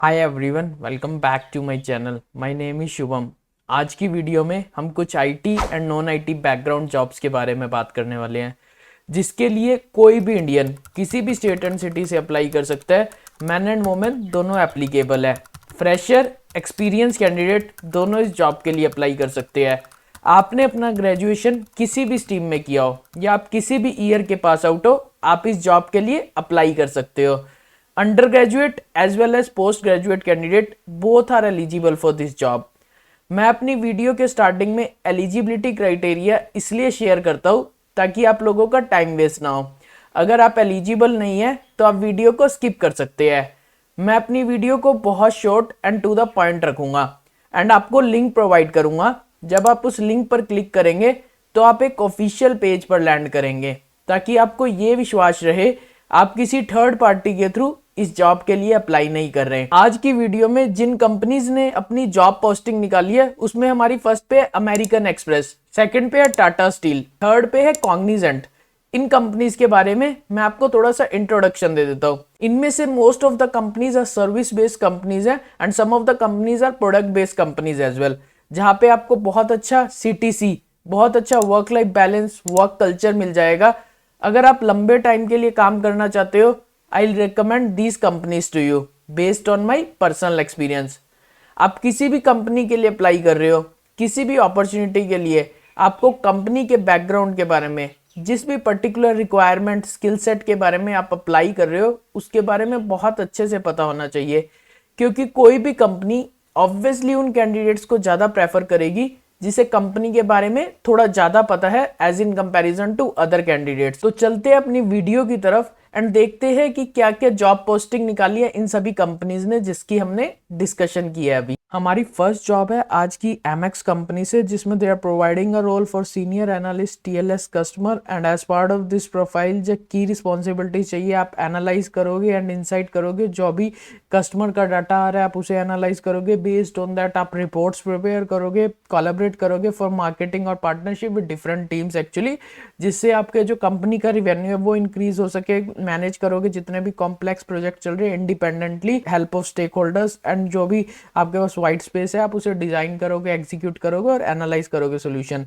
Hi everyone, welcome back to my channel. My name is Shubham. आज की video में हम कुछ IT and non IT background jobs के बारे में बात करने वाले हैं, जिसके लिए कोई भी इंडियन किसी भी स्टेट एंड सिटी से अप्लाई कर सकता है। मैन एंड वुमेन दोनों एप्लीकेबल है। फ्रेशर, एक्सपीरियंस कैंडिडेट दोनों इस जॉब के लिए अप्लाई कर सकते हैं। आपने अपना ग्रेजुएशन किसी भी स्ट्रीम में किया हो या आप किसी भी ईयर के पास आउट हो, आप इस जॉब के लिए अप्लाई कर सकते हो। Undergraduate as well as postgraduate candidate both are eligible for this job। मैं अपनी वीडियो के स्टार्टिंग में एलिजिबिलिटी क्राइटेरिया इसलिए शेयर करता हूँ ताकि आप लोगों का टाइम वेस्ट ना हो। अगर आप एलिजिबल नहीं है तो आप वीडियो को स्किप कर सकते हैं। मैं अपनी वीडियो को बहुत short and to the point रखूंगा एंड आपको लिंक प्रोवाइड करूंगा। जब आप उस लिंक पर क्लिक करेंगे तो आप एक ऑफिशियल पेज पर लैंड करेंगे, ताकि आपको ये विश्वास रहे आप किसी थर्ड पार्टी के थ्रू इस जॉब के लिए अप्लाई नहीं कर रहे हैं। आज की वीडियो में जिन कंपनीज ने अपनी जॉब पोस्टिंग निकाली है, उसमें हमारी फर्स्ट पे है अमेरिकन एक्सप्रेस, सेकंड पे है टाटा स्टील, थर्ड पे है कॉग्निजेंट। इन कंपनीज के बारे में मैं आपको थोड़ा सा इंट्रोडक्शन दे देता हूँ। इनमें से most of the companies are service based companies है and some of the companies are product based companies as well, जहाँ पे आपको बहुत अच्छा CTC, बहुत अच्छा work life balance, work culture मिल जाएगा। अगर आप लंबे टाइम के लिए काम करना चाहते हो, I will recommend these companies to you based on my personal experience. आप किसी भी कंपनी के लिए अप्लाई कर रहे हो, किसी भी अपॉर्चुनिटी के लिए, आपको कंपनी के बैकग्राउंड के बारे में, जिस भी पर्टिकुलर रिक्वायरमेंट स्किल सेट के बारे में आप अप्लाई कर रहे हो, उसके बारे में बहुत अच्छे से पता होना चाहिए। क्योंकि कोई भी कंपनी ऑब्वियसली उन कैंडिडेट्स को ज़्यादा प्रेफर करेगी जिसे कंपनी के बारे में थोड़ा ज़्यादा पता है as in comparison to other candidates. तो चलते हैं अपनी वीडियो की तरफ एंड देखते हैं कि क्या क्या जॉब पोस्टिंग निकाली है इन सभी कंपनीज ने जिसकी हमने डिस्कशन की है अभी। हमारी फर्स्ट जॉब है आज की एमएक्स कंपनी से, जिसमें they are providing a role for senior analyst TLS customer and as part of this profile जो की रिस्पॉन्सिबिलिटी चाहिए, आप एनालाइज करोगे एंड इनसाइट करोगे। जो भी कस्टमर का डाटा आ रहा है आप उसे एनालाइज करोगे, बेस्ड ऑन दैट आप रिपोर्ट्स प्रिपेयर करोगे, कोलैबोरेट करोगे फॉर मार्केटिंग और partnership with different teams actually, जिससे आपके जो कंपनी का रिवेन्यू है वो इंक्रीज हो सके। मैनेज करोगे जितने भी कॉम्प्लेक्स प्रोजेक्ट चल रहे हैं independently, help of stakeholders, and जो भी आपके पास वाइट स्पेस है आप उसे डिजाइन करोगे, एग्जीक्यूट करोगे और एनालाइज करोगे सोल्यूशन।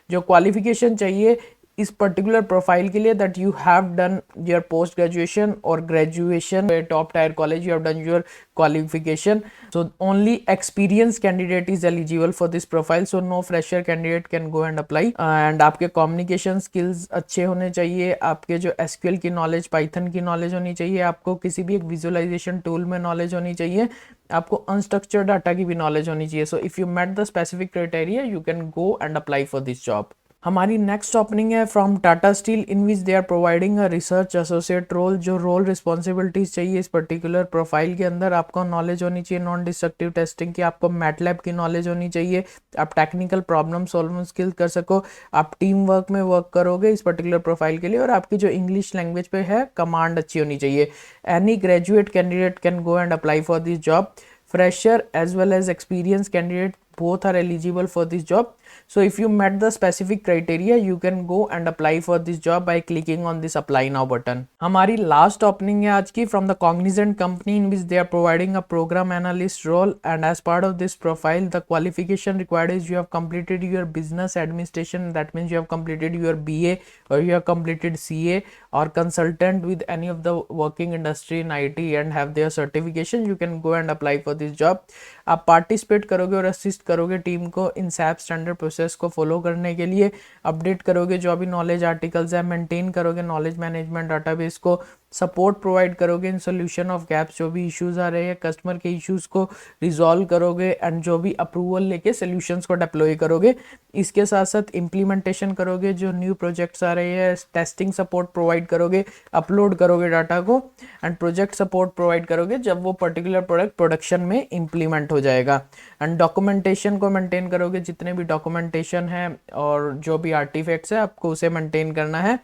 जो क्वालिफिकेशन चाहिए इस पर्टिकुलर प्रोफाइल के लिए, that you have done your post graduation और graduation top tier college, you have done your qualification. So only experienced candidate is eligible for this profile, so no fresher candidate can go and apply. And आपके communication skills अच्छे होने चाहिए, आपके जो SQL की knowledge, Python की knowledge होनी चाहिए, आपको किसी भी एक विजुअलाइजेशन टूल में नॉलेज होनी चाहिए, आपको अनस्ट्रक्चर्ड डाटा की भी नॉलेज होनी चाहिए। So if you met the specific criteria you can go and apply for this job. हमारी नेक्स्ट ओपनिंग है from Tata steel, in which they are providing a research associate role. जो role responsibilities चाहिए इस particular profile के अंदर, आपको knowledge होनी चाहिए नॉन डिस्ट्रक्टिव टेस्टिंग की, आपको मैटलैब की नॉलेज होनी चाहिए, आप टेक्निकल प्रॉब्लम सॉल्विंग स्किल कर सको, आप टीम वर्क में वर्क करोगे इस पर्टिकुलर प्रोफाइल के लिए, और आपकी जो इंग्लिश लैंग्वेज पे है कमांड अच्छी होनी चाहिए। Any graduate candidate can go and apply for this job. Fresher as well as experienced candidate both are eligible for this job. So if you met the specific criteria you can go and apply for this job by clicking on this apply now button. हमारी last opening है आज की from the Cognizant company, in which they are providing a program analyst role and as part of this profile the qualification required is you have completed your business administration, that means you have completed your BA or you have completed CA or consultant with any of the working industry in IT and have their certification, you can go and apply for this job. आप participate करोगे और assist करोगे team को इन SAP standard process को follow करने के लिए, update करोगे जो भी नॉलेज आर्टिकल्स है, मेंटेन करोगे नॉलेज मैनेजमेंट डाटाबेस को, सपोर्ट प्रोवाइड करोगे इन सोल्यूशन ऑफ गैप्स, जो भी इश्यूज आ रहे हैं कस्टमर के इश्यूज को रिजॉल्व करोगे एंड जो भी अप्रूवल लेके सोल्यूशंस को डिप्लॉय करोगे। इसके साथ साथ इम्प्लीमेंटेशन करोगे, जो न्यू प्रोजेक्ट्स आ रहे हैं टेस्टिंग सपोर्ट प्रोवाइड करोगे, अपलोड करोगे डाटा को एंड प्रोजेक्ट सपोर्ट प्रोवाइड करोगे जब वो पर्टिकुलर प्रोडक्ट प्रोडक्शन में इम्प्लीमेंट हो जाएगा। एंड डॉक्यूमेंटेशन को मेंटेन करोगे, जितने भी डॉक्यूमेंटेशन है और जो भी आर्टिफैक्ट्स है आपको उसे मेंटेन करना है।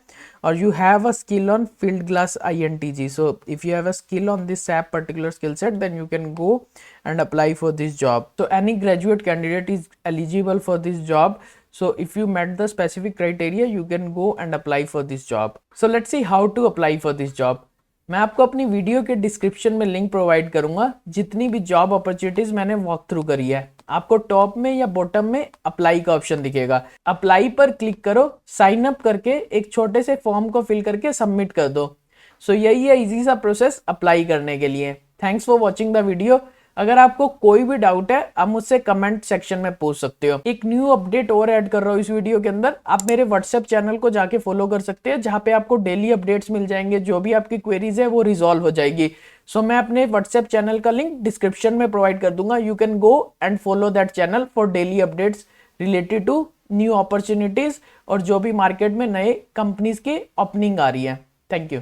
और you have a skill on field glass INTG, so if you have a skill on this SAP particular skill set then you can go and apply for this job. So any graduate candidate is eligible for this job, so if you met the specific criteria you can go and apply for this job. So let's see how to apply for this job. मैं आपको अपनी video के description में link provide करूंगा जितनी भी job opportunities मैंने walk through करी है। आपको टॉप में या बॉटम में अप्लाई का ऑप्शन दिखेगा, अप्लाई पर क्लिक करो, साइन अप करके एक छोटे से फॉर्म को फिल करके सबमिट कर दो। सो यही है इजी सा प्रोसेस अप्लाई करने के लिए। Thanks for watching the video. अगर आपको कोई भी डाउट है आप मुझसे कमेंट सेक्शन में पूछ सकते हो। एक न्यू अपडेट और ऐड कर रहा हूँ इस वीडियो के अंदर, आप मेरे व्हाट्सएप चैनल को जाके फॉलो कर सकते हैं, जहां पे आपको डेली अपडेट्स मिल जाएंगे, जो भी आपकी क्वेरीज है वो रिजॉल्व हो जाएगी। सो मैं अपने व्हाट्सएप चैनल का लिंक डिस्क्रिप्शन में प्रोवाइड कर दूंगा। You can go and follow that channel for daily updates related to new opportunities और जो भी मार्केट में नए कंपनीज की ओपनिंग आ रही है। Thank you.